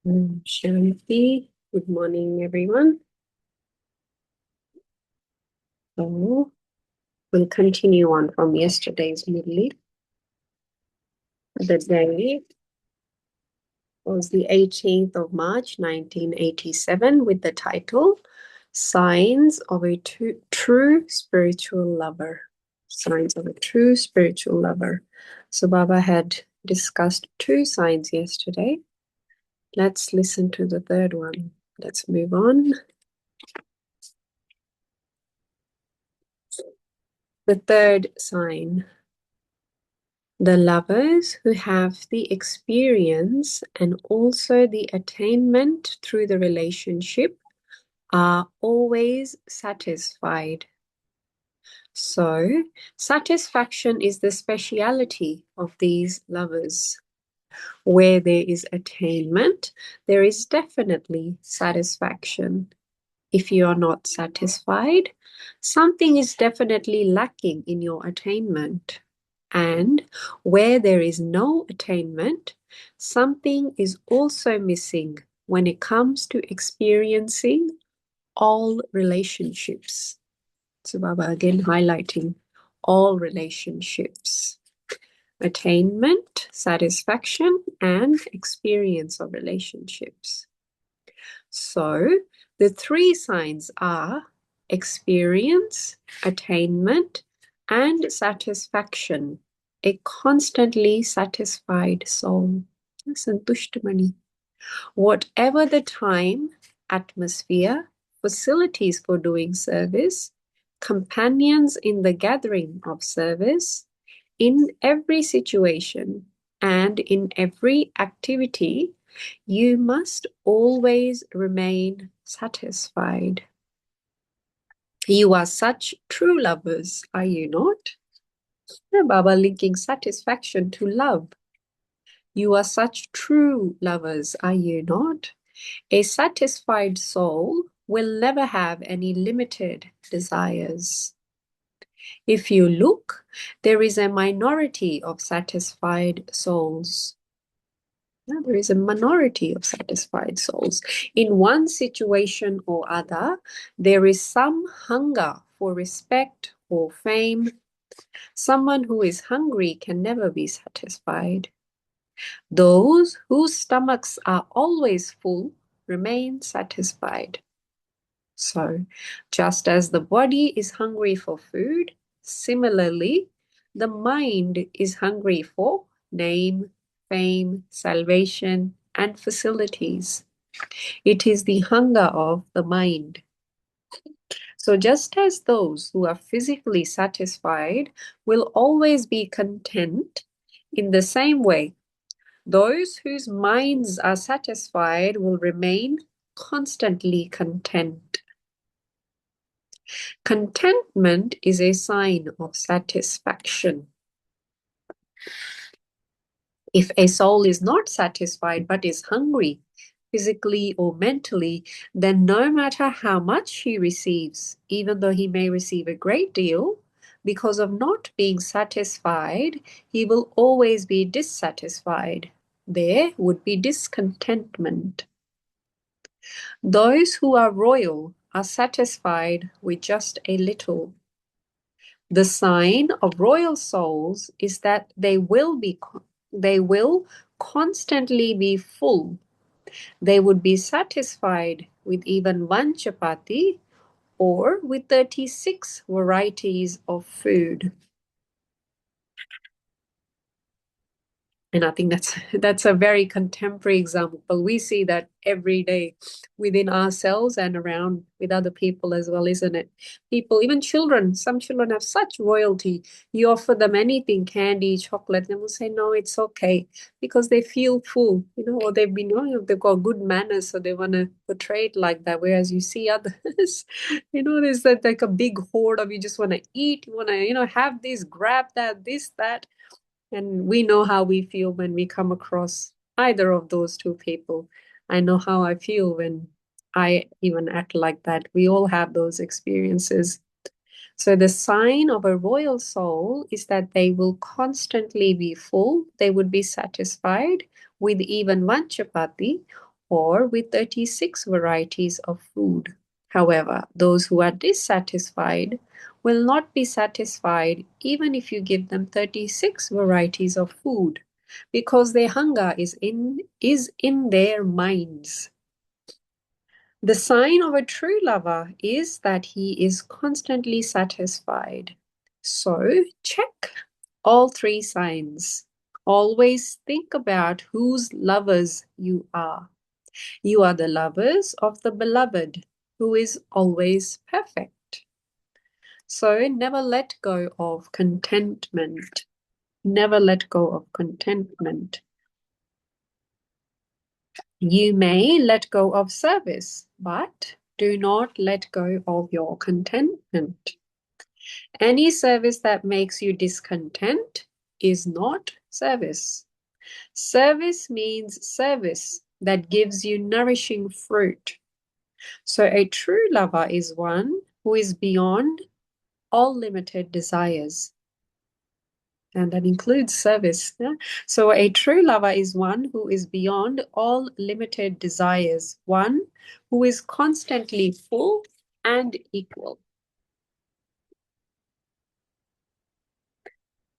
Shanti. Good morning, everyone. So we'll continue on from yesterday's Murli. The day was the 18th of March, 1987, with the title Signs of a True Spiritual Lover. Signs of a True Spiritual Lover. So Baba had discussed two signs yesterday. Let's listen to the third one. Let's move on. The third sign. The lovers who have the experience and also the attainment through the relationship are always satisfied. So, satisfaction is the speciality of these lovers. Where there is attainment, there is definitely satisfaction. If you are not satisfied, something is definitely lacking in your attainment. And where there is no attainment, something is also missing when it comes to experiencing all relationships. So Baba again highlighting all relationships. Attainment, satisfaction, and experience of relationships. So the three signs are experience, attainment, and satisfaction. A constantly satisfied soul. Santushtamani. Whatever the time, atmosphere, facilities for doing service, companions in the gathering of service, in every situation and in every activity, you must always remain satisfied. You are such true lovers, are you not? Baba linking satisfaction to love. You are such true lovers, are you not? A satisfied soul will never have any limited desires. If you look, there is a minority of satisfied souls. There is a minority of satisfied souls. In one situation or other, there is some hunger for respect or fame. Someone who is hungry can never be satisfied. Those whose stomachs are always full remain satisfied. So, just as the body is hungry for food, similarly, the mind is hungry for name, fame, salvation, and facilities. It is the hunger of the mind. So, just as those who are physically satisfied will always be content, in the same way, those whose minds are satisfied will remain constantly content. Contentment is a sign of satisfaction. If a soul is not satisfied but is hungry, physically or mentally, then no matter how much he receives, even though he may receive a great deal, because of not being satisfied, he will always be dissatisfied. There would be discontentment. Those who are royal are satisfied with just a little. The sign of royal souls is that they will constantly be full. They would be satisfied with even one chapati or with 36 varieties of food. And I think that's a very contemporary example. We see that every day within ourselves and around with other people as well, isn't it? People, even children, some children have such royalty. You offer them anything, candy, chocolate, and they will say, no, it's okay, because they feel full, or they've been, they've got good manners, so they want to portray it like that. Whereas you see others, there's that like a big hoard of you just want to eat, you want to, have this, grab that, this, that. And we know how we feel when we come across either of those two people. I know how I feel when I even act like that. We all have those experiences. So the sign of a royal soul is that they will constantly be full. They would be satisfied with even one chapati or with 36 varieties of food. However, those who are dissatisfied will not be satisfied even if you give them 36 varieties of food, because their hunger is in their minds. The sign of a true lover is that he is constantly satisfied. So check all three signs. Always think about whose lovers you are. You are the lovers of the beloved, who is always perfect. So never let go of contentment. Never let go of contentment. You may let go of service, but do not let go of your contentment. Any service that makes you discontent is not service. Service means service that gives you nourishing fruit. So a true lover is one who is beyond all limited desires. And that includes service. Yeah? So a true lover is one who is beyond all limited desires, one who is constantly full and equal.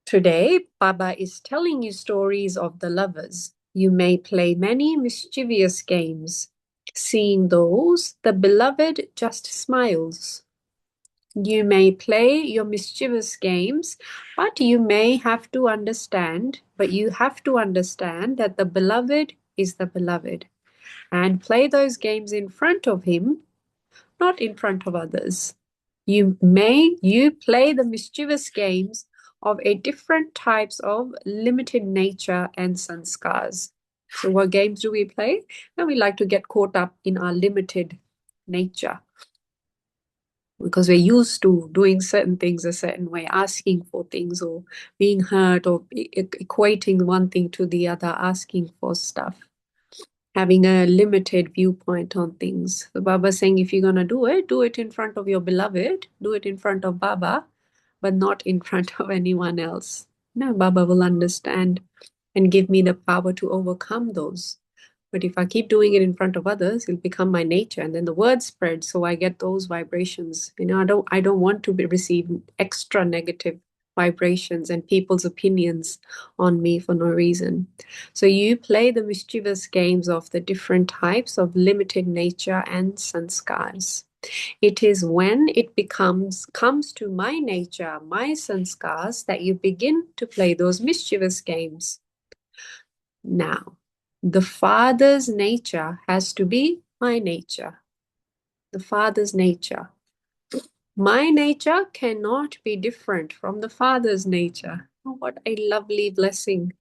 Today, Baba is telling you stories of the lovers. You may play many mischievous games. Seeing those, the beloved just smiles. You may play your mischievous games, but you have to understand that the beloved is the beloved, and play those games in front of him, not in front of others. You play the mischievous games of a different types of limited nature and sanskars. So what games do we play? And we like to get caught up in our limited nature, because we're used to doing certain things a certain way, asking for things or being hurt or equating one thing to the other, asking for stuff, having a limited viewpoint on things. The Baba saying, if you're going to do it in front of your beloved, do it in front of Baba, but not in front of anyone else. No, Baba will understand and give me the power to overcome those. But if I keep doing it in front of others, it'll become my nature, and then the word spreads, so I get those vibrations. I don't want to be receiving extra negative vibrations and people's opinions on me for no reason. So you play the mischievous games of the different types of limited nature and sanskars. It is when it comes to my nature, my sanskars, that you begin to play those mischievous games. Now, the Father's nature has to be my nature. The Father's nature. My nature cannot be different from the Father's nature. Oh, what a lovely blessing.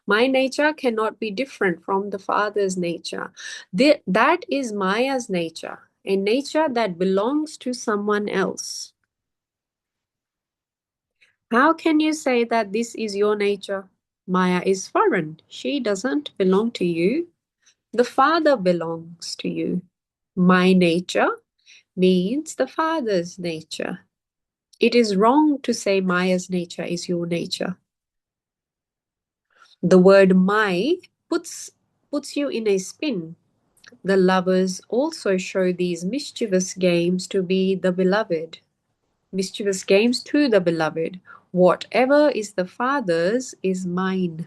My nature cannot be different from the Father's nature. That is Maya's nature, a nature that belongs to someone else. How can you say that this is your nature? Maya is foreign. She doesn't belong to you. The Father belongs to you. My nature means the Father's nature. It is wrong to say Maya's nature is your nature. The word my puts you in a spin. The lovers also show these mischievous games to be the beloved. Mischievous games to the beloved. Whatever is the Father's is mine.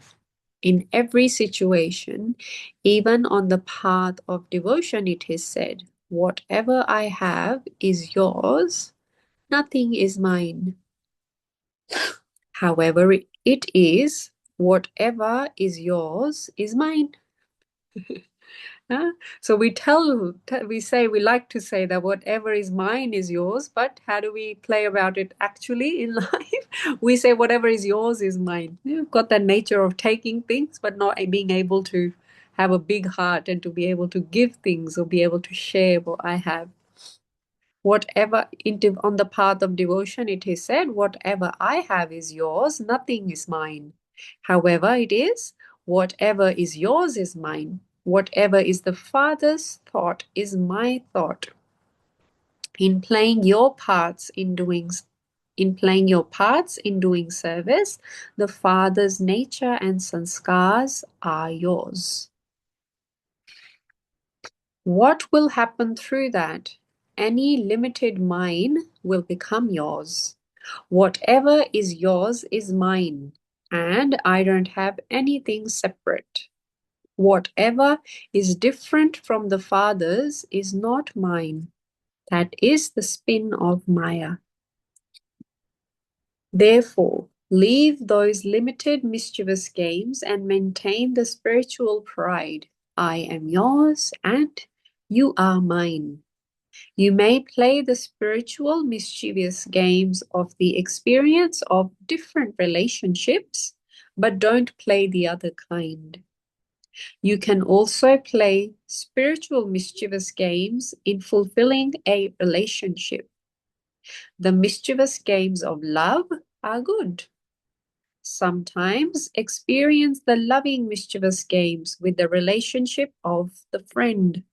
In every situation, even on the path of devotion, it is said, whatever I have is yours, nothing is mine. However, it is, whatever is yours is mine. Huh? So we like to say that whatever is mine is yours, but how do we play about it actually in life? We say whatever is yours is mine. You've got that nature of taking things, but not being able to have a big heart and to be able to give things or be able to share what I have. Whatever on the path of devotion, it is said, whatever I have is yours, nothing is mine. However, it is, whatever is yours is mine. Whatever is the Father's thought is my thought. In playing your parts in doing service, the Father's nature and sanskars are yours. What will happen through that? Any limited mine will become yours. Whatever is yours is mine, and I don't have anything separate. Whatever is different from the Father's is not mine. That is the spin of Maya. Therefore, leave those limited, mischievous games and maintain the spiritual pride. I am yours and you are mine. You may play the spiritual, mischievous games of the experience of different relationships, but don't play the other kind. You can also play spiritual, mischievous games in fulfilling a relationship. The mischievous games of love are good. Sometimes experience the loving, mischievous games with the relationship of the friend.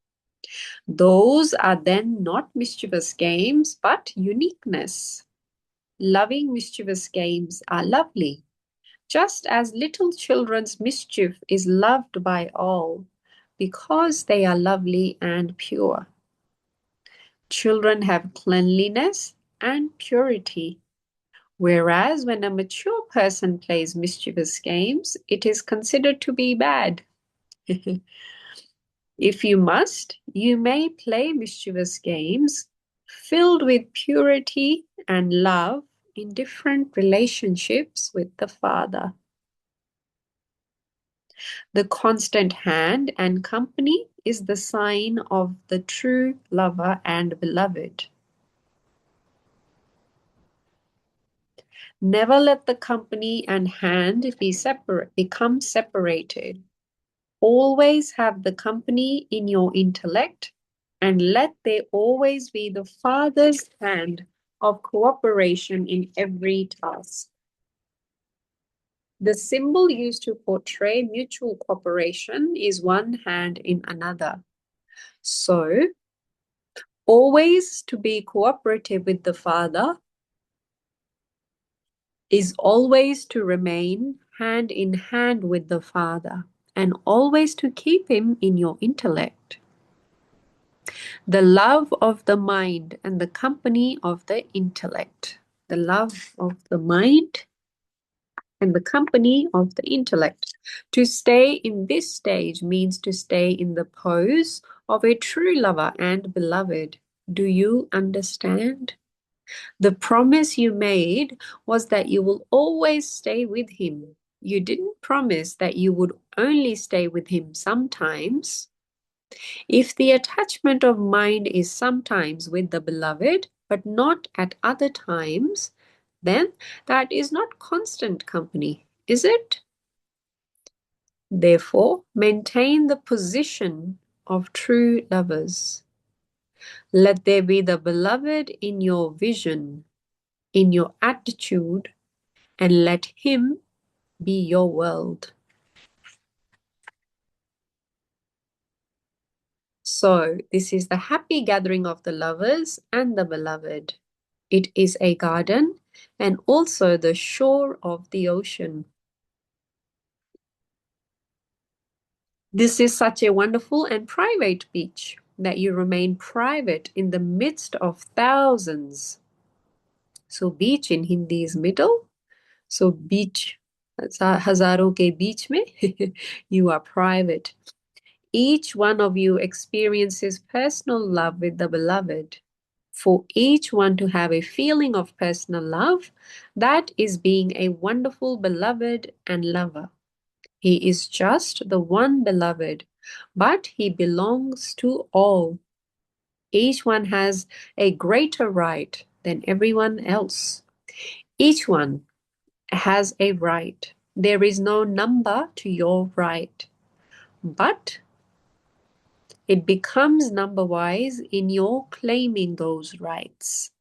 Those are then not mischievous games, but uniqueness. Loving, mischievous games are lovely, just as little children's mischief is loved by all, because they are lovely and pure. Children have cleanliness and purity, whereas when a mature person plays mischievous games, it is considered to be bad. If you must, you may play mischievous games filled with purity and love in different relationships with the Father. The constant hand and company is the sign of the true lover and beloved. Never let the company and hand become separated. Always have the company in your intellect, and let there always be the Father's hand of cooperation in every task. The symbol used to portray mutual cooperation is one hand in another. So, always to be cooperative with the Father is always to remain hand in hand with the Father and always to keep him in your intellect. The love of the mind and the company of the intellect. The love of the mind and the company of the intellect. To stay in this stage means to stay in the pose of a true lover and beloved. Do you understand? The promise you made was that you will always stay with him. You didn't promise that you would only stay with him sometimes. If the attachment of mind is sometimes with the beloved, but not at other times, then that is not constant company, is it? Therefore, maintain the position of true lovers. Let there be the beloved in your vision, in your attitude, and let him be your world. So, this is the happy gathering of the lovers and the beloved. It is a garden and also the shore of the ocean. This is such a wonderful and private beach that you remain private in the midst of thousands. So beach in Hindi is middle. So beach, हजारों के बीच में, you are private. Each one of you experiences personal love with the beloved. For each one to have a feeling of personal love, that is being a wonderful beloved and lover. He is just the one beloved, but he belongs to all. Each one has a greater right than everyone else. Each one has a right. There is no number to your right, but it becomes number-wise in your claiming those rights.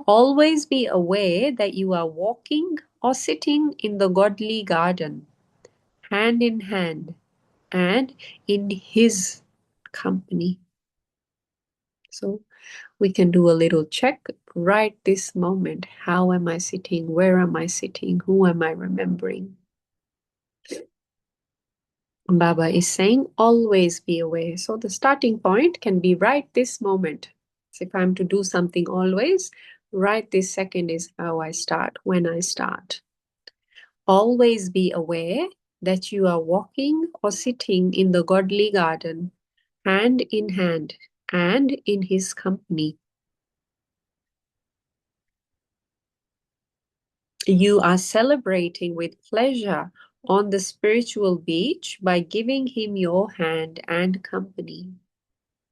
Always be aware that you are walking or sitting in the godly garden, hand in hand, and in his company. So we can do a little check right this moment. How am I sitting? Where am I sitting? Who am I remembering? Baba is saying, always be aware. So the starting point can be right this moment. So if I'm to do something always, right this second is how I start, when I start. Always be aware that you are walking or sitting in the godly garden, hand in hand, and in his company. You are celebrating with pleasure on the spiritual beach by giving him your hand and company.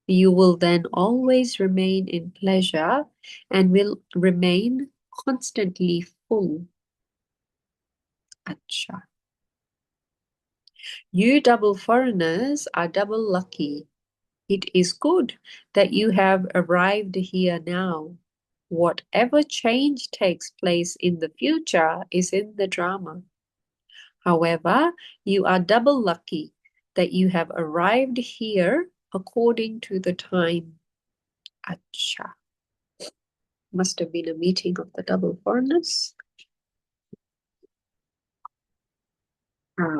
You will then always remain in pleasure and will remain constantly full. Acha. You double foreigners are double lucky. It is good that you have arrived here now. Whatever change takes place in the future is in the drama. However, you are double lucky that you have arrived here according to the time. Acha. Must have been a meeting of the double foreigners.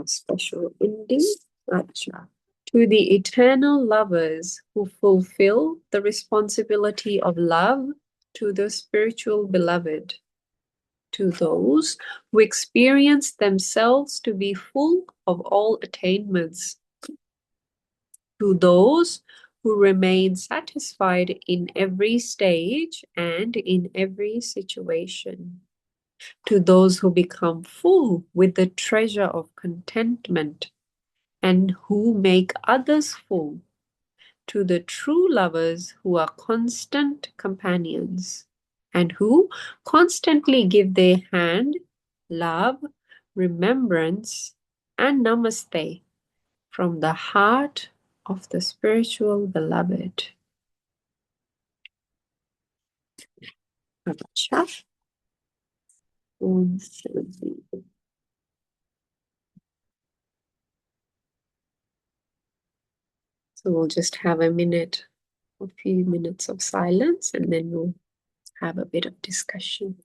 Special ending. Acha. To the eternal lovers who fulfill the responsibility of love to the spiritual beloved, to those who experience themselves to be full of all attainments, to those who remain satisfied in every stage and in every situation, to those who become full with the treasure of contentment and who make others full, to the true lovers who are constant companions and who constantly give their hand, love, remembrance, and namaste from the heart of the spiritual beloved. Acha. Om Shanti. So we'll just have a few minutes of silence, and then we'll have a bit of discussion.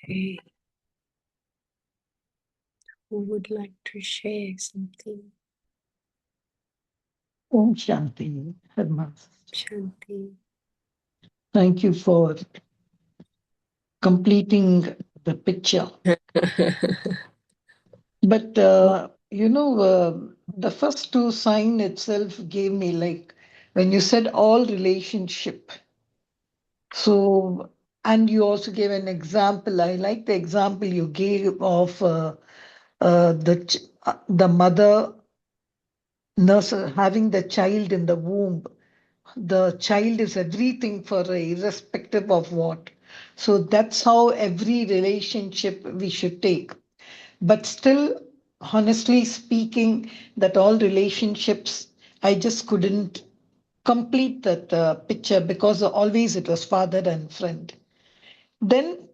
Okay. Who would like to share something? Om Shanti, Hermas. Shanti. Thank you for completing the picture. But, the first two sign itself gave me like when you said all relationship. So, and you also gave an example. I like the example you gave of the mother nurse having the child in the womb. The child is everything for her, irrespective of what. So that's how every relationship we should take. But still, honestly speaking, that all relationships, I just couldn't complete that picture because always it was father and friend. Then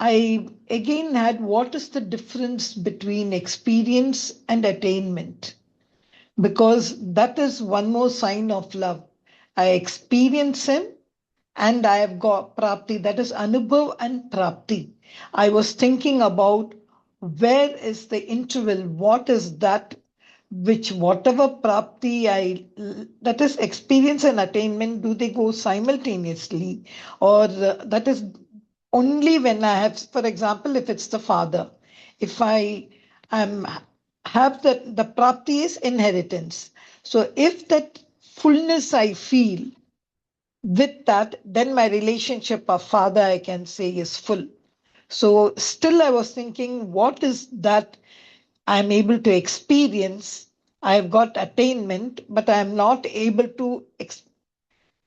I again had what is the difference between experience and attainment? Because that is one more sign of love. I experience him, and I have got prapti, that is anubhav and prapti. I was thinking about where is the interval, what is that which whatever prapti that is experience and attainment, do they go simultaneously, or that is only when I have, for example, if it's the father, if I am have the prapti is inheritance. So if that fullness I feel with that, then my relationship of father, I can say, is full. So still I was thinking, what is that I'm able to experience? I've got attainment, but I'm not able to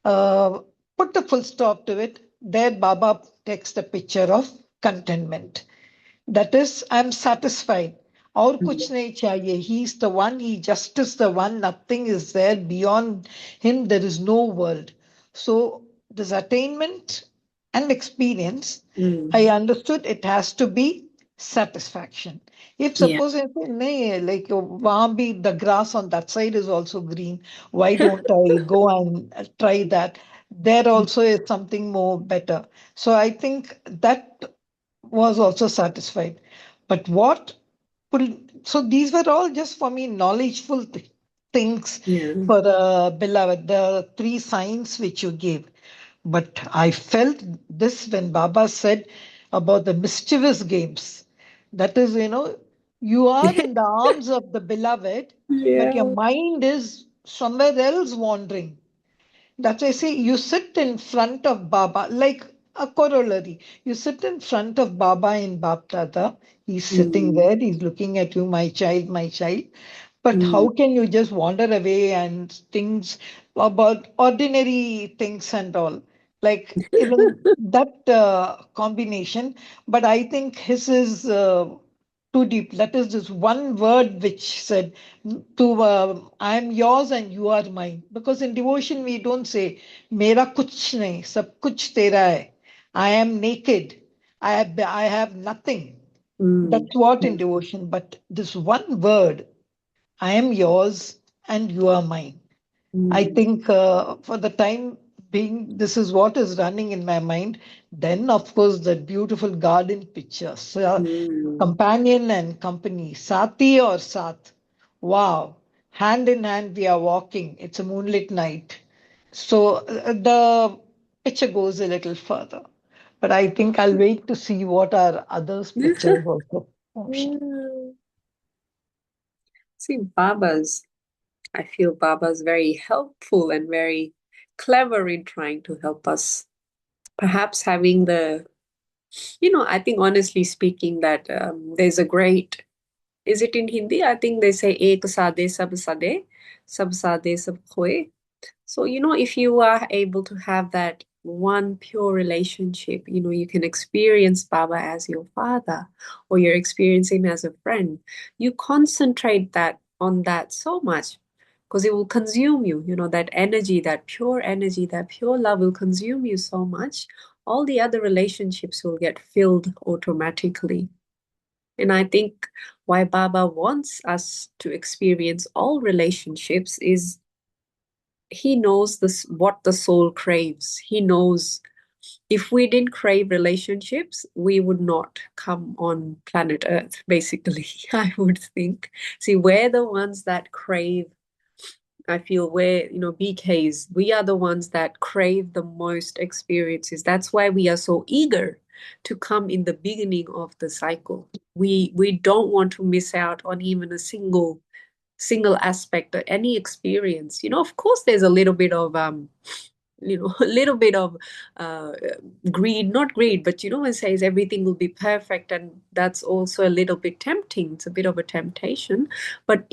uh, put a full stop to it. There Baba takes the picture of contentment. That is, I'm satisfied. और कुछ Mm. नहीं चाहिए. He is the one, he just is the one, nothing is there beyond him, there is no world. So this attainment and experience, I Mm. understood it has to be satisfaction. If Yeah. suppose I say, "Nahi, like wahan bhi the grass on that side is also green, why don't I go and try that? There also is something more better." So I think that was also satisfied. But what so these were all just for me knowledgeful things Yeah. for beloved, the three signs which you gave. But I felt this when Baba said about the mischievous games. That is, you are in the arms of the beloved, but your Yeah. mind is somewhere else wandering. That's why I say you sit in front of Baba, like a corollary. You sit in front of Baba in Baptata. He's sitting Mm. there, he's looking at you, my child, my child. But Mm. how can you just wander away and things about ordinary things and all? Like even that combination. But I think his is too deep. That is just one word which said to I am yours and you are mine. Because in devotion we don't say Mera kuch nahi, sab kuch tera hai. I am naked. I have nothing. Mm. That's what in devotion. But this one word, I am yours and you are mine. I Mm. think for the time being, this is what is running in my mind. Then, of course, the beautiful garden pictures, Mm. companion and company, Sati or Sat. Wow, hand in hand we are walking. It's a moonlit night. So the picture goes a little further. But I think I'll wait to see what are others' pictures also. Yeah. See, I feel Baba's very helpful and very clever in trying to help us. Perhaps having I think honestly speaking that there's a great, is it in Hindi? I think they say ek sab sade sab khoye. So, if you are able to have that one pure relationship, you can experience Baba as your father or you're experiencing him as a friend. You concentrate that on that so much because it will consume you, that energy, that pure love will consume you so much. All the other relationships will get filled automatically. And I think why Baba wants us to experience all relationships is he knows this what the soul craves. He knows if we didn't crave relationships, we would not come on planet Earth, basically, I would think. See, we're the ones that crave, I feel we're, BKs, we are the ones that crave the most experiences. That's why we are so eager to come in the beginning of the cycle. We don't want to miss out on even a single aspect or any experience. Of course, there's a little bit of a little bit of uh, greed, not greed, but it says everything will be perfect, and that's also a little bit tempting. It's a bit of a temptation, but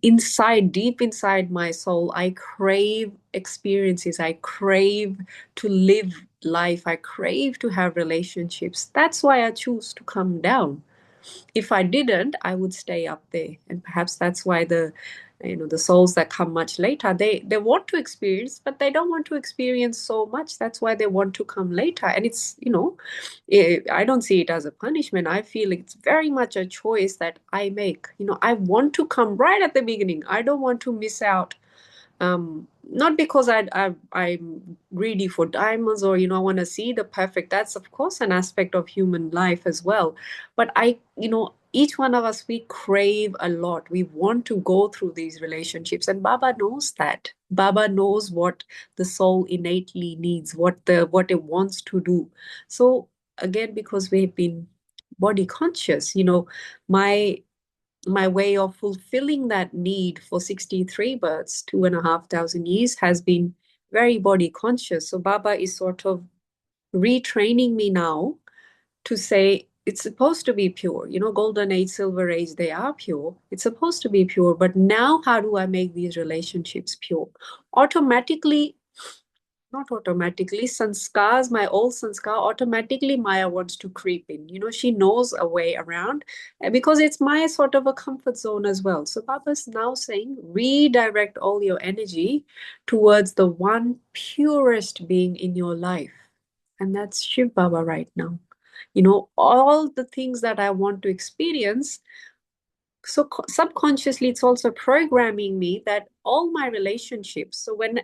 inside, deep inside my soul, I crave experiences. I crave to live life. I crave to have relationships. That's why I choose to come down. If I didn't, I would stay up there. And perhaps that's why the souls that come much later, they want to experience, but they don't want to experience so much. That's why they want to come later. And I don't see it as a punishment. I feel it's very much a choice that I make. I want to come right at the beginning. I don't want to miss out Not because I'm greedy for diamonds or, I want to see the perfect. That's of course an aspect of human life as well. But each one of us, we crave a lot. We want to go through these relationships, and Baba knows that. Baba knows what the soul innately needs, what it wants to do. So again, because we've been body conscious, my my way of fulfilling that need for 63 births, 2,500 years, has been very body conscious. So Baba is sort of retraining me now to say it's supposed to be pure. Golden age, silver age, they are pure. It's supposed to be pure. But now, how do I make these relationships pure? Automatically, not automatically, sanskars, my old sanskar, automatically Maya wants to creep in. She knows a way around, because it's my sort of a comfort zone as well. So Baba's now saying, redirect all your energy towards the one purest being in your life. And that's Shiv Baba right now. All the things that I want to experience, so subconsciously it's also programming me that all my relationships, so when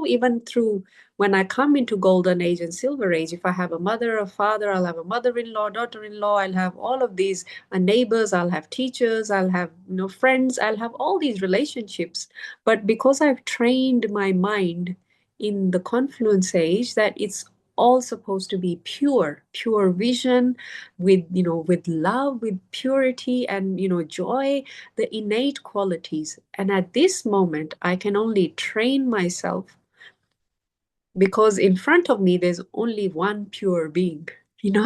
even through when I come into golden age and silver age, if I have a mother, a father, I'll have a mother-in-law, daughter-in-law, I'll have all of these neighbors, I'll have teachers, I'll have friends, I'll have all these relationships. But because I've trained my mind in the confluence age that it's all supposed to be pure vision, with love, with purity, and joy, the innate qualities. And at this moment I can only train myself because in front of me there's only one pure being.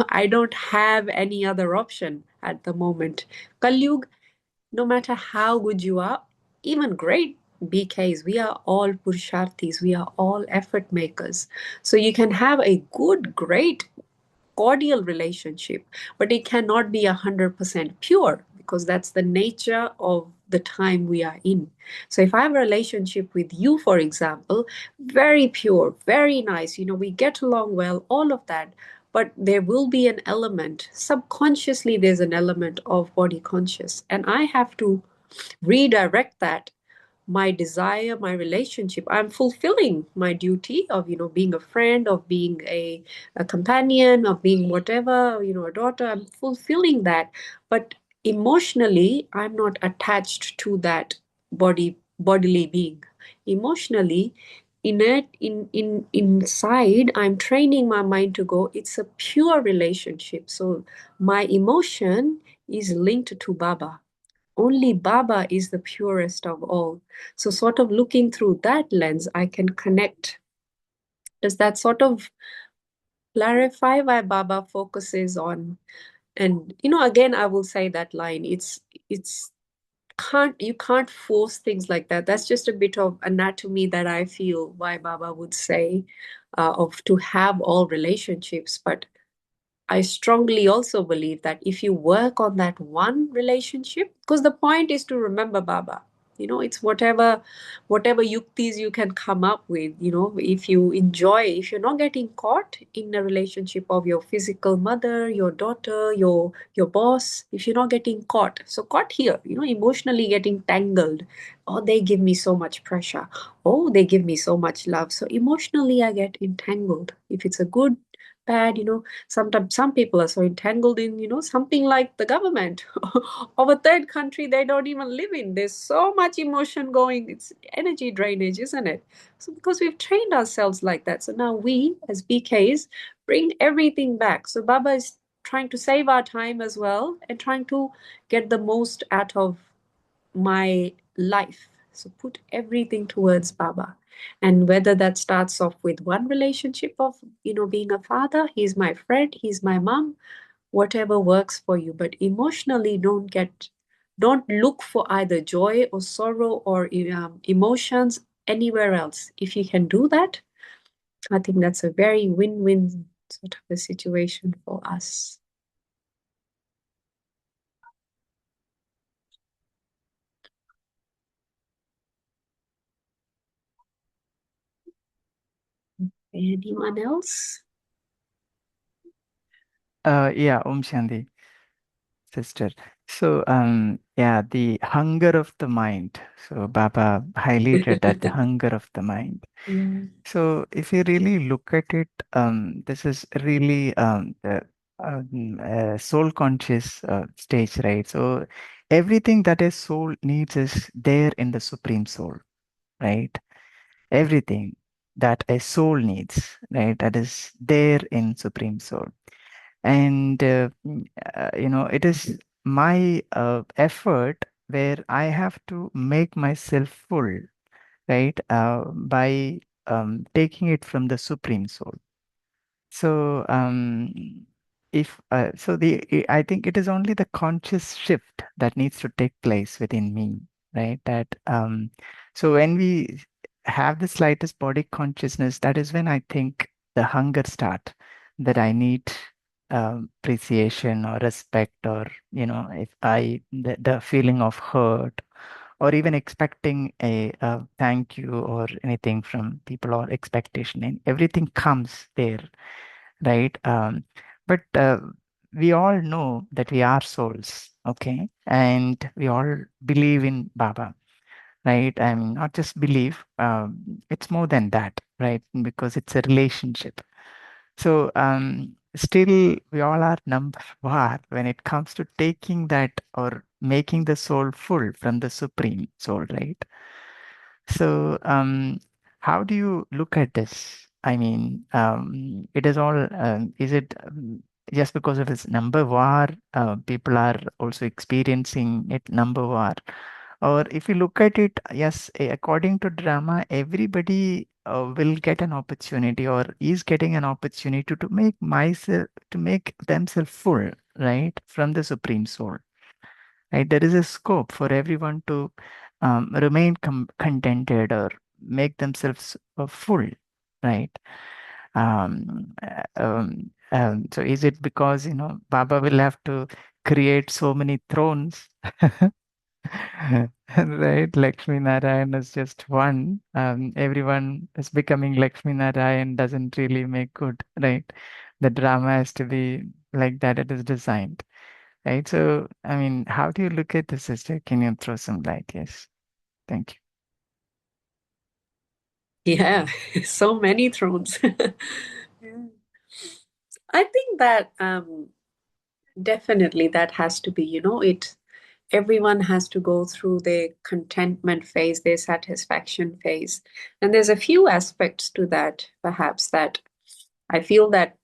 I don't have any other option at the moment. Kalyug, no matter how good you are, even great BKs, we are all Purusharthis, we are all effort makers. So you can have a good, great cordial relationship, but it cannot be 100% pure because that's the nature of the time we are in. So if I have a relationship with you, for example, very pure, very nice, we get along well, all of that, but there will be an element, subconsciously, there's an element of body conscious, and I have to redirect that, my desire, my relationship. I'm fulfilling my duty of, being a friend, of being a companion, of being whatever, a daughter. I'm fulfilling that. But emotionally, I'm not attached to that bodily being. Emotionally, inside, I'm training my mind to go, it's a pure relationship. So my emotion is linked to Baba. Only Baba is the purest of all. So, sort of looking through that lens, I can connect. Does that sort of clarify why Baba focuses on? And again, I will say that line. It's can't you can't force things like that. That's just a bit of anatomy that I feel why Baba would say of to have all relationships, but I strongly also believe that if you work on that one relationship, because the point is to remember Baba. It's whatever yuktis you can come up with, if you enjoy, if you're not getting caught in a relationship of your physical mother, your daughter, your boss, if you're not getting caught. So caught here, emotionally getting tangled. Oh, they give me so much pressure. Oh, they give me so much love. So emotionally I get entangled. If it's a good, bad, sometimes some people are so entangled in something like the government of a third country they don't even live in. There's so much emotion going, it's energy drainage, isn't it? So because we've trained ourselves like that, so now we as BKs bring everything back. So Baba is trying to save our time as well and trying to get the most out of my life. So put everything towards Baba. And whether that starts off with one relationship of, being a father, he's my friend, he's my mom, whatever works for you. But emotionally, don't look for either joy or sorrow or emotions anywhere else. If you can do that, I think that's a very win-win sort of a situation for us. Anyone else? Yeah, Om Shanti, sister. So, yeah, the hunger of the mind. So, Baba highlighted that the hunger of the mind. Mm. So, if you really look at it, this is really the soul conscious stage, right? So, everything that a soul needs is there in the Supreme Soul, right? Everything that a soul needs, right? That is there in Supreme Soul. And it is my effort where I have to make myself full, right, by taking it from the Supreme Soul. So if so the I think it is only the conscious shift that needs to take place within me, right? That so when we have the slightest body consciousness, that is when I think the hunger start, that I need appreciation or respect, or if the feeling of hurt, or even expecting a thank you or anything from people, or expectation, and everything comes there, right? But we all know that we are souls, okay? And we all believe in Baba, right? I mean, not just believe, it's more than that, right? Because it's a relationship. So, still, we all are number one when it comes to taking that or making the soul full from the Supreme Soul, right? So, how do you look at this? I mean, it is all, is it just because of its number war, people are also experiencing it number war? Or if you look at it, yes, according to drama, everybody will get an opportunity, or is getting an opportunity to make themselves full, right, from the Supreme Soul, right? There is a scope for everyone to remain contented or make themselves full, right? So is it because, Baba will have to create so many thrones? Right, Lakshmi Narayan is just one. Everyone is becoming Lakshmi Narayan doesn't really make good, right? The drama has to be like that it is designed. Right. So, I mean, how do you look at this, sister? Can you throw some light? Yes. Thank Yeah, so many thrones. Yeah. I think that definitely that has to be, everyone has to go through their contentment phase, their satisfaction phase. And there's a few aspects to that, perhaps, that I feel that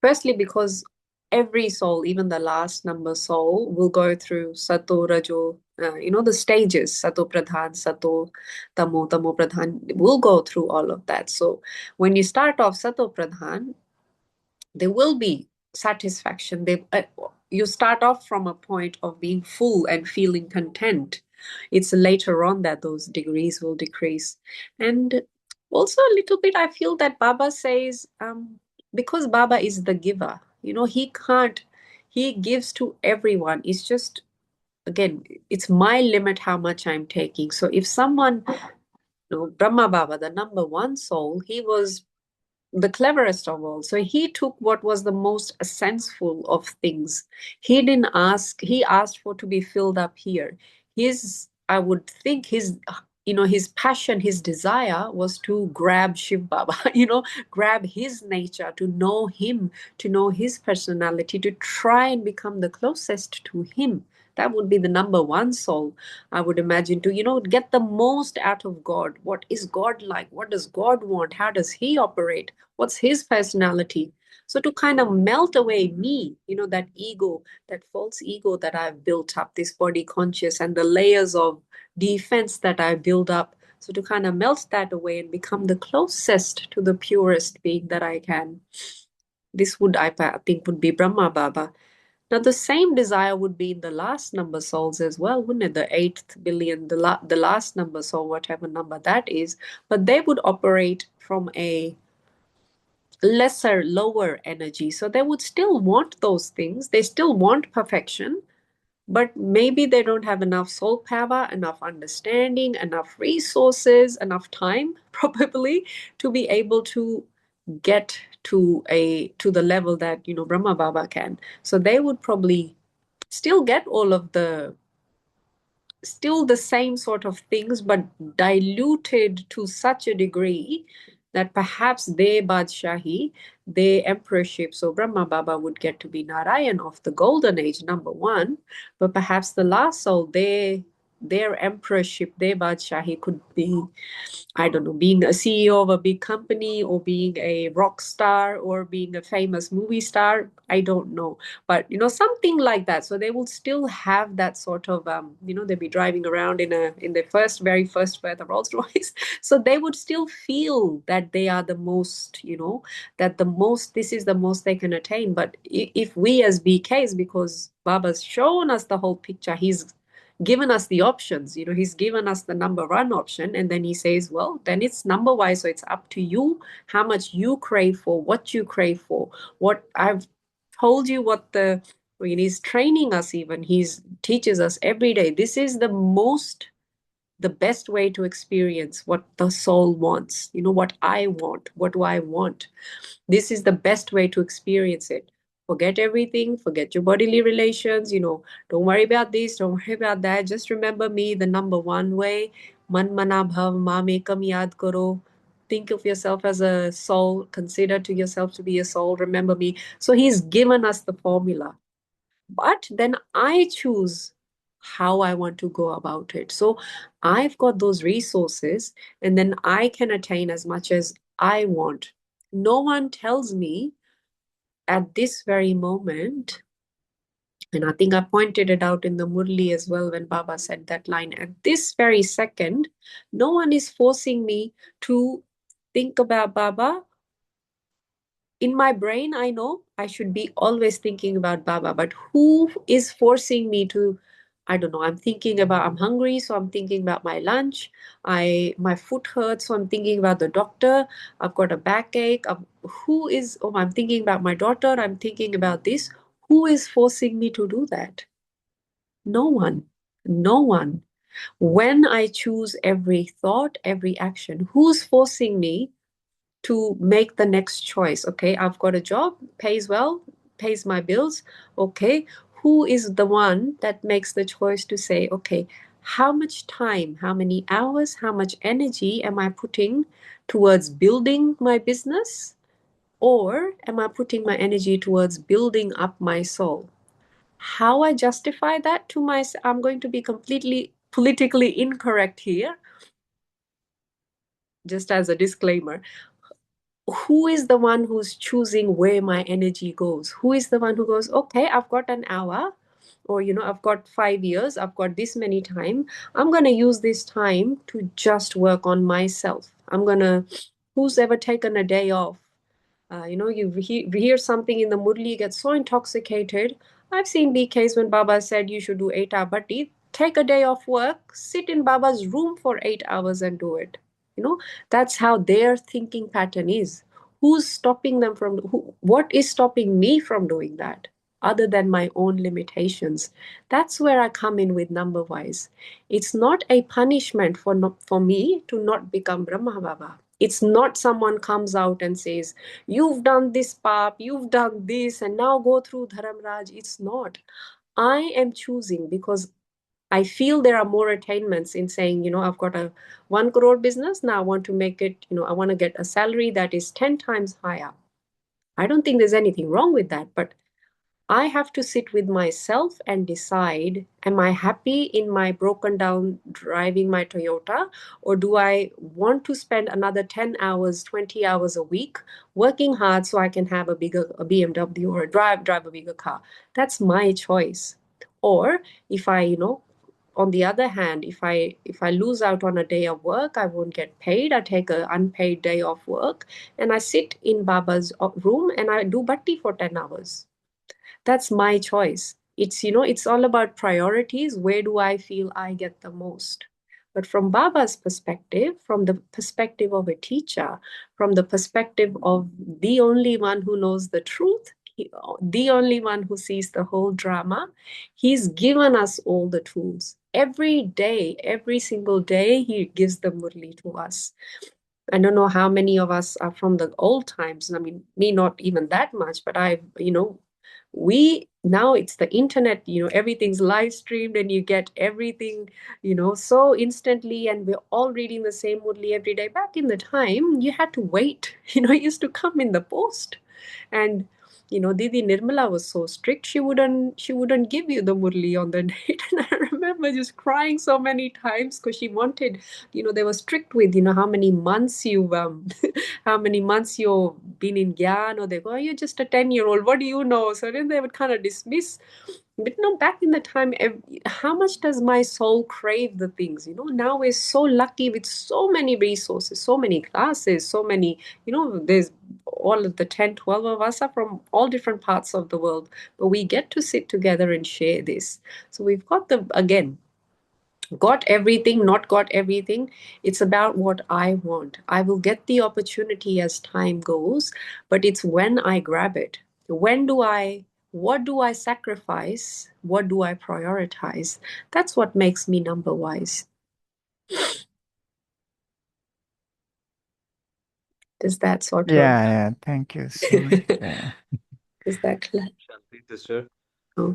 firstly, because every soul, even the last number soul, will go through Sato, Rajo, the stages, Sato Pradhan, Sato, Tamo, Tamo Pradhan, will go through all of that. So when you start off Sato Pradhan, there will be satisfaction. You start off from a point of being full and feeling content. It's later on that those degrees will decrease. And also a little bit, I feel that Baba says, because Baba is the giver, he can't, he gives to everyone. It's just, again, it's my limit how much I'm taking. So if someone, Brahma Baba, the number one soul, he was the cleverest of all. So he took what was the most senseful of things. He didn't ask, he asked for to be filled up here. I would think his passion, his desire was to grab Shiv Baba, grab his nature, to know him, to know his personality, to try and become the closest to him. That would be the number one soul, I would imagine, to, get the most out of God. What is God like? What does God want? How does he operate? What's his personality? So to kind of melt away me, that ego, that false ego that I've built up, this body conscious and the layers of defense that I build up. So to kind of melt that away and become the closest to the purest being that I can. This would, I think, would be Brahma Baba. Now, the same desire would be in the last number souls as well, wouldn't it? The eighth billion, the last number soul, whatever number that is. But they would operate from a lesser, lower energy. So they would still want those things. They still want perfection, but maybe they don't have enough soul power, enough understanding, enough resources, enough time, probably, to be able to get to the level that Brahma Baba can. So they would probably still get all of the still the same sort of things, but diluted to such a degree that perhaps their Badshahi, their emperorship, so Brahma Baba would get to be Narayan of the golden age, number one, but perhaps the last soul, their emperorship, their Badshahi could be, I don't know, being a CEO of a big company or being a rock star or being a famous movie star. I don't know. But, something like that. So they will still have that sort of, they'll be driving around in their very first birth of Rolls Royce. So they would still feel that they are the most, that this is the most they can attain. But if we as BKs, because Baba's shown us the whole picture, he's given us the options. He's given us the number one option, and then he says, well, then it's number wise, so it's up to you how much you crave for, what you crave for. What I've told you, when he's training us, even he's teaches us every day, this is the best way to experience what the soul wants. What I want, what do I want? This is the best way to experience it. Forget everything, forget your bodily relations, don't worry about this, don't worry about that. Just remember me, the number one way. Man mana bhav mamekam yad karo. Think of yourself as a soul, consider to yourself to be a soul, remember me. So he's given us the formula. But then I choose how I want to go about it. So I've got those resources, and then I can attain as much as I want. No one tells me at this very moment, and I think I pointed it out in the Murli as well when Baba said that line, at this very second, no one is forcing me to think about Baba. In my brain, I know I should be always thinking about Baba, but who is forcing me to? I don't know. I'm hungry, so I'm thinking about my lunch. My foot hurts, so I'm thinking about the doctor. I've got a backache. I'm thinking about my daughter. I'm thinking about this. Who is forcing me to do that? No one. No one. When I choose every thought, every action, who's forcing me to make the next choice? Okay, I've got a job, pays well, pays my bills. Okay, who is the one that makes the choice to say, okay, how much time, how many hours, how much energy am I putting towards building my business? Or am I putting my energy towards building up my soul? How I justify that to myself, I'm going to be completely politically incorrect here, just as a disclaimer. Who is the one who's choosing where my energy goes? Who is the one who goes, okay, I've got an hour, or I've got 5 years, I've got this many time, I'm going to use this time to just work on myself. Who's ever taken a day off? You hear something in the Murli, get so intoxicated. I've seen BKs when Baba said you should do 8 hour bhatti, take a day off work, sit in Baba's room for 8 hours and do it. That's how their thinking pattern is. Who's stopping them what is stopping me from doing that? Other than my own limitations. That's where I come in with number wise. It's not a punishment for me to not become Brahma Baba. It's not someone comes out and says, you've done this pap, you've done this, and now go through Dharamraj. It's not. I am choosing because I feel there are more attainments in saying, I've got a 1 crore business. Now I want to make it, I want to get a salary that is 10 times higher. I don't think there's anything wrong with that, but I have to sit with myself and decide, am I happy in my broken down driving my Toyota, or do I want to spend another 10 hours, 20 hours a week working hard so I can have a BMW or drive a bigger car? That's my choice. Or if I, on the other hand, if I lose out on a day of work, I won't get paid. I take an unpaid day off work and I sit in Baba's room and I do bhatti for 10 hours. That's my choice. It's all about priorities. Where do I feel I get the most? But from Baba's perspective, from the perspective of a teacher, from the perspective of the only one who knows the truth, the only one who sees the whole drama, he's given us all the tools. Every day, every single day, he gives the Murli to us. I don't know how many of us are from the old times. I mean, me not even that much, but we now it's the internet, everything's live streamed and you get everything, so instantly, and we're all reading the same Murli every day. Back in the time, you had to wait, it used to come in the post. And Didi Nirmala was so strict. She wouldn't give you the Murli on the date. And I remember just crying so many times because she wanted, they were strict with, how many months how many months you've been in Gyan, or they go, oh, you're just a 10-year-old. What do you know? So then they would kind of dismiss. But no, back in the time, how much does my soul crave the things? Now we're so lucky with so many resources, so many classes, so many, there's all of the 10, 12 of us are from all different parts of the world, but we get to sit together and share this. So we've got got everything, not got everything. It's about what I want. I will get the opportunity as time goes, but it's when I grab it. What do I sacrifice? What do I prioritize? That's what makes me number wise. Does that sort of, Yeah, thank you so much. Yeah. is that clear? Shanti, sister. Oh,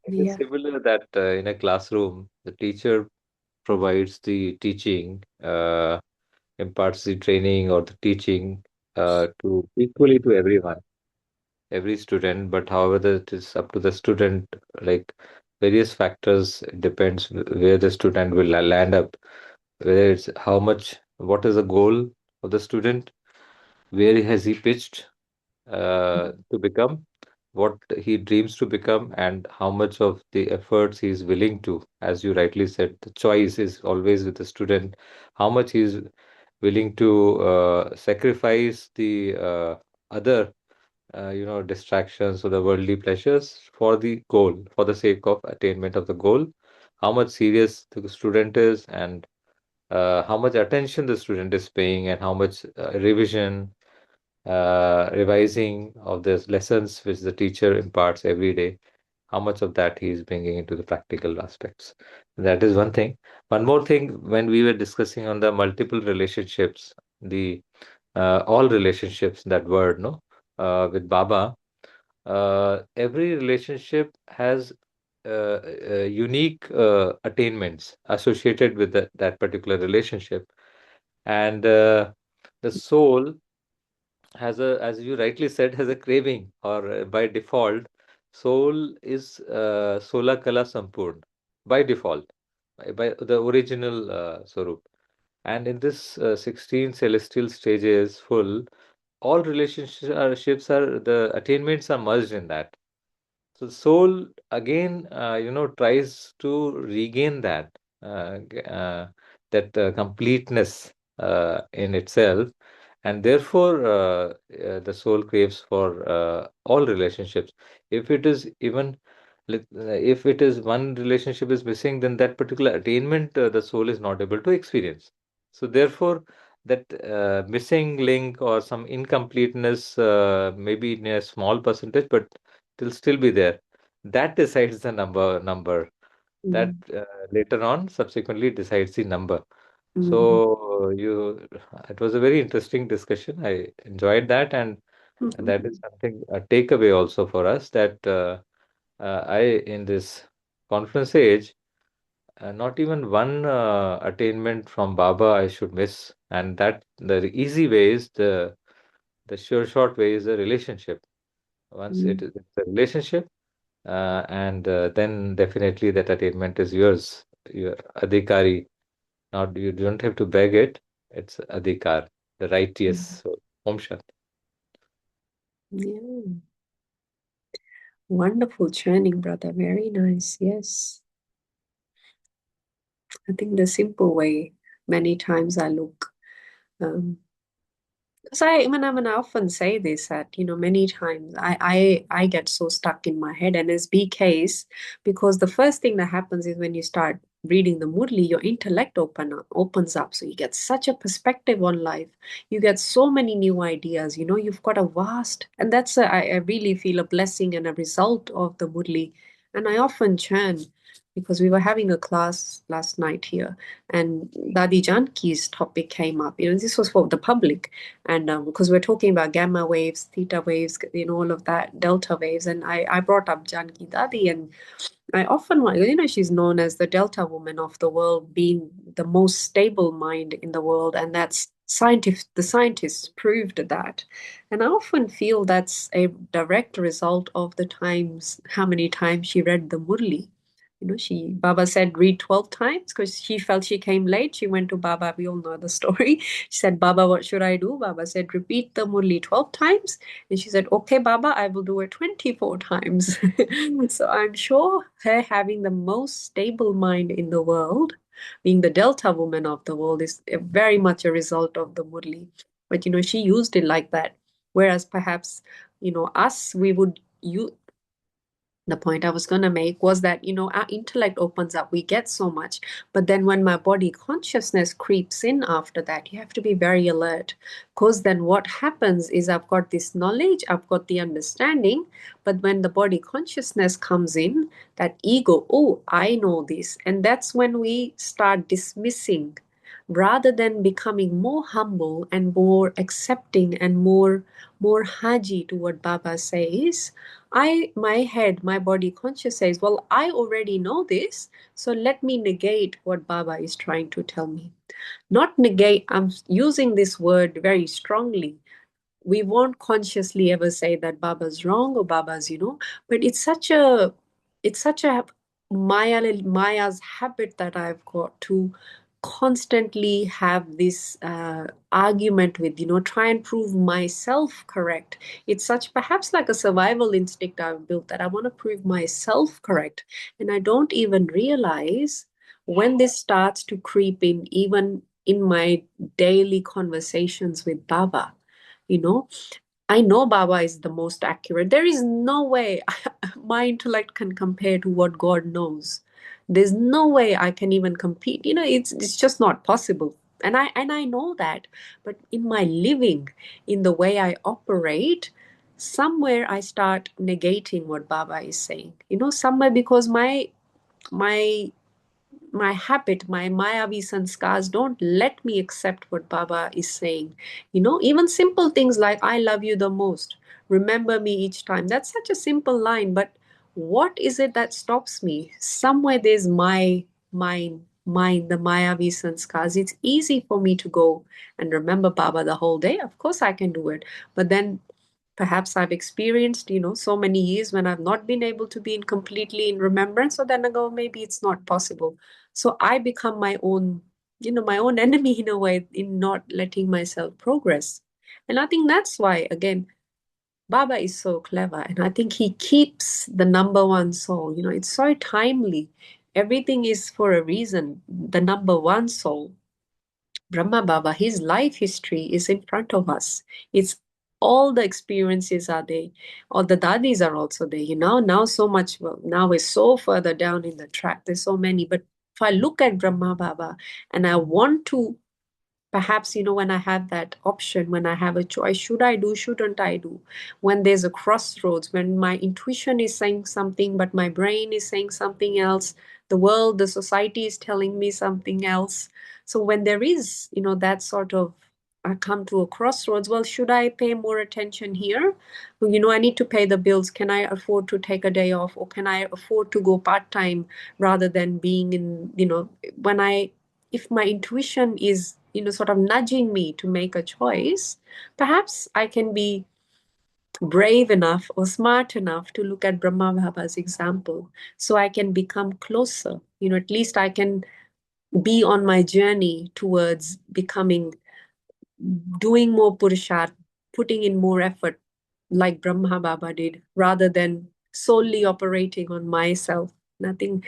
It is Shantya. similar that in a classroom, the teacher provides the teaching, imparts the training or the teaching to equally to everyone, every student. But however, it is up to the student, like various factors, it depends where the student will land up, whether it's how much, what is the goal of the student, where has he pitched to become, what he dreams to become, and how much of the efforts he is willing to, as you rightly said, the choice is always with the student, how much he is willing to sacrifice the other, distractions or the worldly pleasures for the goal, for the sake of attainment of the goal, how much serious the student is, and how much attention the student is paying, and how much revision, revising of the lessons which the teacher imparts every day, how much of that he is bringing into the practical aspects. That is one thing. One more thing, when we were discussing on the multiple relationships, the all relationships, that word, no, with Baba, every relationship has unique attainments associated with that particular relationship. And the soul has a, as you rightly said, has a craving, or by default, soul is sola kala sampurn by default, by the original Swarup. And in this 16 celestial stages full, all relationships are, the attainments are merged in that. So the soul again, tries to regain that completeness in itself, and therefore the soul craves for all relationships. If it is even, if it is one relationship is missing, then that particular attainment the soul is not able to experience. So therefore, that missing link or some incompleteness, maybe in a small percentage, but it'll still be there. That decides the number. That Mm, later on subsequently decides the number. mm, So it was a very interesting discussion. I enjoyed that, and that is mhm, something, a takeaway also for us, that I, in this conference age, not even one attainment from Baba I should miss, and that the easy way is the sure short way is the relationship. Once mm, it's a relationship, and then definitely that attainment is yours. Your adhikari. Now you don't have to beg it. It's adhikar, the right. Yes. mm. So, Om Shanti. Yeah. Wonderful churning, brother. Very nice. Yes. I think the simple way, many times I look. Because I often say this, that, many times I get so stuck in my head, and as BKs, because the first thing that happens is when you start reading the Murli, your intellect opens up. So you get such a perspective on life. You get so many new ideas. You've got a vast, and I really feel a blessing and a result of the Murli. And I often churn, because we were having a class last night here, and Dadi Janki's topic came up. This was for the public, and because we're talking about gamma waves, theta waves, all of that, delta waves, and I brought up Janki Dadi, and I often want, she's known as the Delta woman of the world, being the most stable mind in the world, and that's the scientists proved that. And I often feel that's a direct result of the times, how many times she read the Murli. Baba said read 12 times because she felt she came late. She went to Baba. We all know the story. She said, Baba, what should I do? Baba said, repeat the Murli 12 times. And she said, okay, Baba, I will do it 24 times. So I'm sure her having the most stable mind in the world, being the Delta woman of the world, is very much a result of the Murli. But, she used it like that. Whereas perhaps, us, we would use, the point I was going to make was that, our intellect opens up, we get so much. But then when my body consciousness creeps in after that, you have to be very alert. Because then what happens is I've got this knowledge, I've got the understanding. But when the body consciousness comes in, that ego, oh, I know this. And that's when we start dismissing rather than becoming more humble and more accepting and more haji to what Baba says. My body conscious says, well, I already know this, so let me negate what Baba is trying to tell me. Not negate, I'm using this word very strongly. We won't consciously ever say that Baba's wrong or Baba's, but it's such a Maya's habit that I've got to constantly have this argument with, try and prove myself correct. It's such perhaps like a survival instinct I've built that I want to prove myself correct. And I don't even realize when this starts to creep in, even in my daily conversations with Baba. You know, I know Baba is the most accurate. There is no way my intellect can compare to what God knows. There's no way I can even compete. It's just not possible. And I know that. But in my living, in the way I operate, somewhere I start negating what Baba is saying. Somewhere because my my habit, my Mayavi sanskars don't let me accept what Baba is saying. Even simple things like, I love you the most, remember me each time. That's such a simple line, but what is it that stops me? Somewhere there's my mind, the Mayavi sanskars. It's easy for me to go and remember Baba the whole day. Of course I can do it. But then perhaps I've experienced, so many years when I've not been able to be in completely in remembrance. So then I go, maybe it's not possible. So I become my own enemy in a way, in not letting myself progress. And I think that's why, again, Baba is so clever. And I think he keeps the number one soul. It's so timely. Everything is for a reason. The number one soul, Brahma Baba, his life history is in front of us. It's all the experiences are there. All the dadis are also there. Now so much, well, now we're so further down in the track. There's so many. But if I look at Brahma Baba and I want to, perhaps, when I have that option, when I have a choice, should I do, shouldn't I do? When there's a crossroads, when my intuition is saying something, but my brain is saying something else, the world, the society is telling me something else. So when there is, that sort of, I come to a crossroads, well, should I pay more attention here? Well, I need to pay the bills. Can I afford to take a day off? Or can I afford to go part-time rather than being in, if my intuition is, sort of nudging me to make a choice, perhaps I can be brave enough or smart enough to look at Brahma Baba's example so I can become closer. At least I can be on my journey towards becoming, doing more purusharth, putting in more effort like Brahma Baba did, rather than solely operating on myself. Nothing.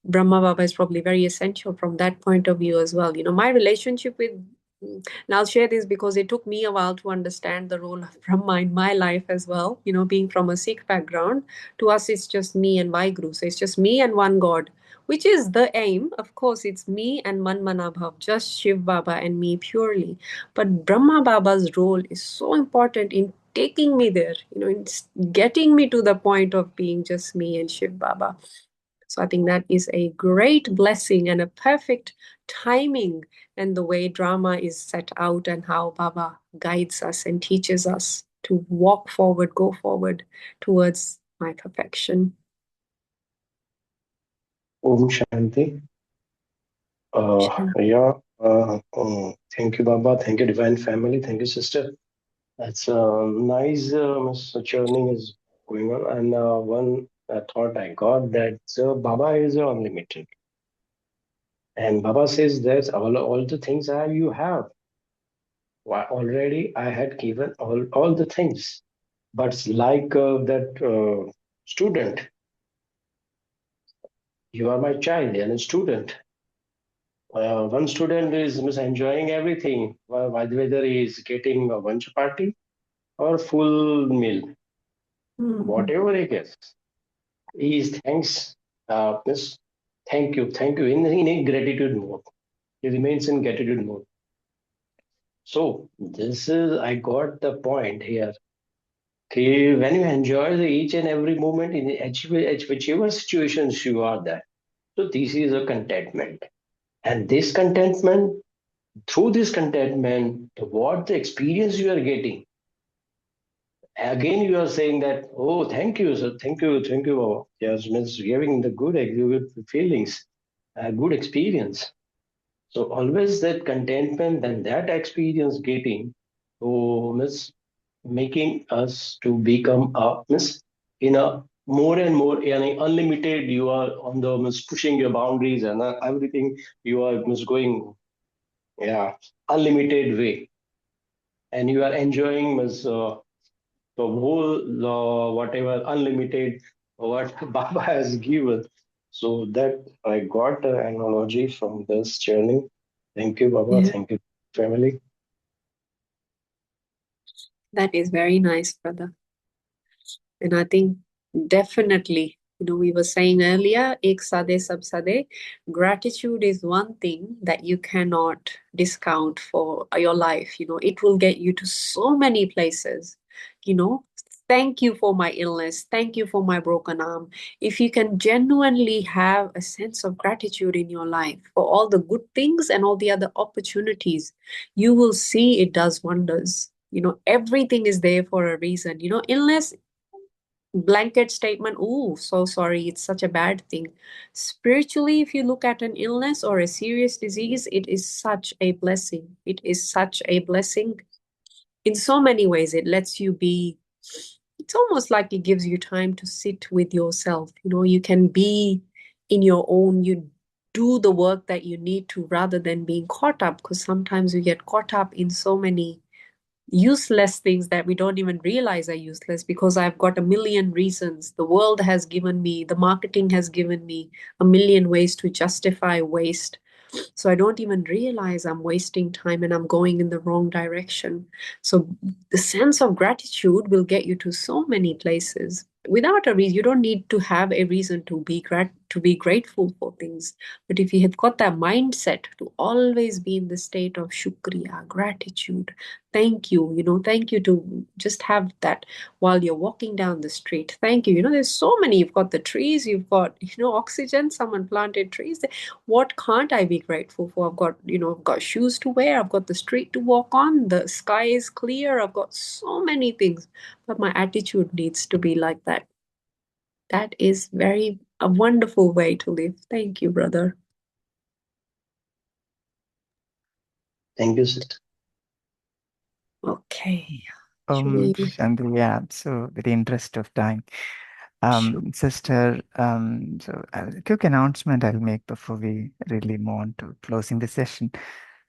Brahma Baba is probably very essential from that point of view as well. My relationship with, and I'll share this because it took me a while to understand the role of Brahma in my life as well. Being from a Sikh background, to us it's just me and Vaheguru. So it's just me and one God, which is the aim. Of course, it's me and Manmanabhav, just Shiv Baba and me purely. But Brahma Baba's role is so important in taking me there, in getting me to the point of being just me and Shiv Baba. So I think that is a great blessing and a perfect timing, and the way drama is set out and how Baba guides us and teaches us to walk forward, go forward towards my perfection. Om Shanti. Yeah. Thank you, Baba. Thank you, Divine Family. Thank you, sister. That's nice. Miss Churning is going on, and one thought I got that Baba is unlimited, and Baba says that all the things you have. Why, already I had given all the things, but like that student, you are my child and a student. One student is enjoying everything, whether he is getting a lunch party or full meal, Mhm. whatever he gets. He is thanks, miss, thank you in a gratitude mode. He remains in gratitude mode. So this is I got the point here. Okay, when you enjoy each and every moment in whichever situations you are there, so this is a contentment, and this contentment through this contentment, what the experience you are getting. Again, you are saying that, oh, thank you, sir, thank you, Baba. Yes, means giving the good feelings, good experience. So always that contentment and that experience getting, so means making us to become a means in a more and more in a unlimited. You are on the means pushing your boundaries and everything. You are means going, yeah, unlimited way, and you are enjoying means the whole whatever unlimited what Baba has given. So that I got the analogy from this journey. Thank you, Baba. Yeah, Thank you, family. that is very nice, brother. And I think definitely, we were saying earlier, ek sade sab sade, gratitude is one thing that you cannot discount for your life. It will get you to so many places. You know, thank you for my illness. Thank you for my broken arm. If you can genuinely have a sense of gratitude in your life for all the good things and all the other opportunities, you will see it does wonders. Everything is there for a reason. Illness, blanket statement, oh, so sorry, it's such a bad thing. Spiritually, if you look at an illness or a serious disease, it is such a blessing. It is such a blessing in so many ways. It lets you be, it's almost like it gives you time to sit with yourself. You can be in your own, you do the work that you need to, rather than being caught up, because sometimes you get caught up in so many useless things that we don't even realize are useless, because I've got a million reasons. The world has given me, the marketing has given me a million ways to justify waste. So I don't even realize I'm wasting time and I'm going in the wrong direction. So the sense of gratitude will get you to so many places without a reason. You don't need to have a reason to be grateful for things. But if you have got that mindset to always be in the state of shukriya, gratitude, thank you, to just have that while you're walking down the street. Thank you. There's so many. You've got the trees, you've got, oxygen, someone planted trees. What can't I be grateful for? I've got shoes to wear, I've got the street to walk on, the sky is clear, I've got so many things. But my attitude needs to be like that. That is a wonderful way to live. Thank you, brother. Thank you, sister. Okay. Should we? Shanti, yeah. So, with the interest of time, Sure. sister, so a quick announcement I'll make before we really move on to closing the session.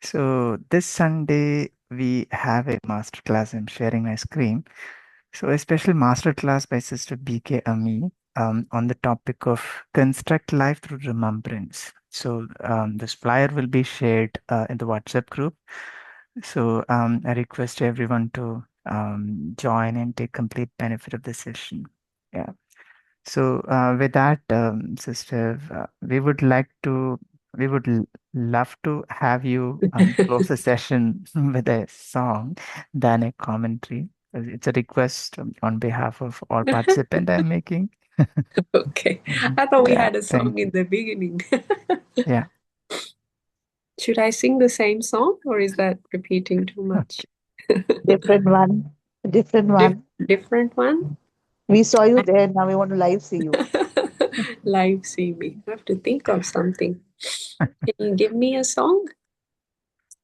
So, this Sunday we have a master class. I'm sharing my screen. So, a special master class by Sister BK Ami on the topic of construct life through remembrance. So, this flyer will be shared in the WhatsApp group. So, I request everyone to join and take complete benefit of the session. Yeah. So, with that, sister, we would love to have you close the session with a song than a commentary. It's a request on behalf of all participants I'm making. Okay. Mhm. I thought we Yeah, had a song thank in you. the beginning. Yeah. Should I sing the same song or is that repeating too much? Different one. Different Dif one. different one? We saw you there. Now we want to live see you. Live see me. I have to think of something. Can you give me a song?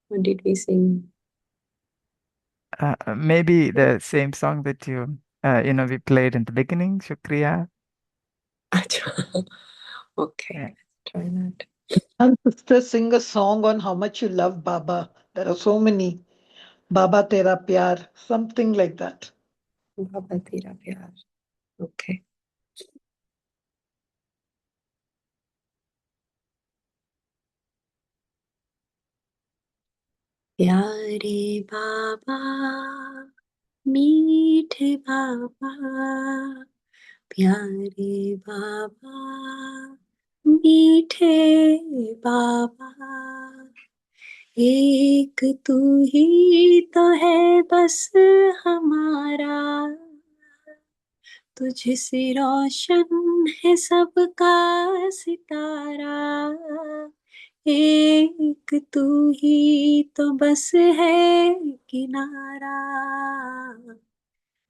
Or did we sing? Maybe the same song that we played in the beginning, Shukriya. Okay, Yeah. let's try that. And sister, sing a song on how much you love Baba. There are so many. Baba Tera Pyar, something like that. Baba Tera Pyar. Okay. प्यारे बाबा मीठे बाबा प्यारे बाबा मीठे बाबा एक तू ही तो है बस हमारा तुझसे रोशन है सबका सितारा एक तू ही तो बस है किनारा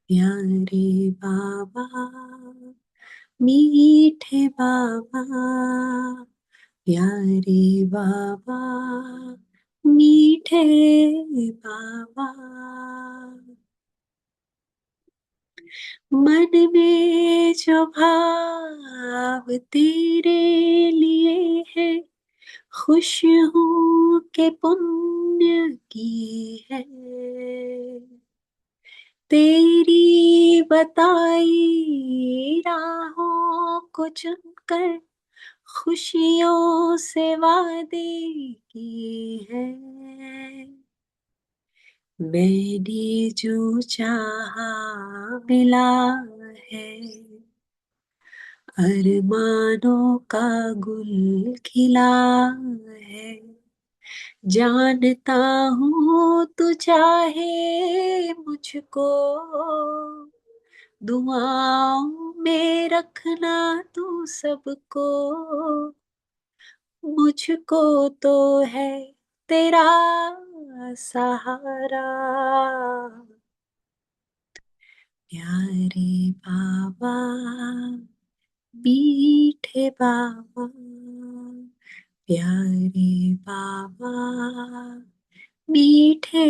प्यारे बाबा मीठे बाबा प्यारे बाबा मीठे बाबा मन में जो भाव तेरे लिए है खुश हूँ के पुण्य किए है तेरी बताई राहों को चुनकर खुशियों से वादे किए हैं मैंने जो चाहा मिला है अरमानों का गुल खिला है जानता हूँ तू चाहे मुझको दुआओं में रखना तू सबको मुझको तो है तेरा सहारा प्यारे बाबा मीठे बाबा प्यारे बाबा मीठे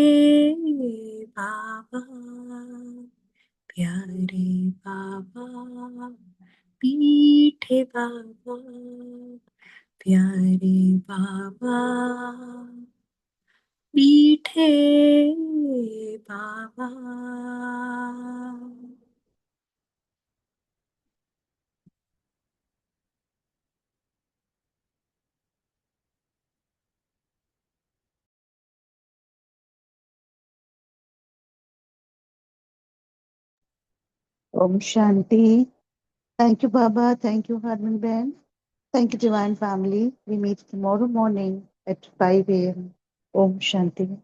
बाबा प्यारे बाबा मीठे बाबा प्यारे बाबा मीठे बाबा Om Shanti. Thank you, Baba. Thank you, Harman Ben. Thank you, Divine Family. We meet tomorrow morning at 5 a.m. Om Shanti.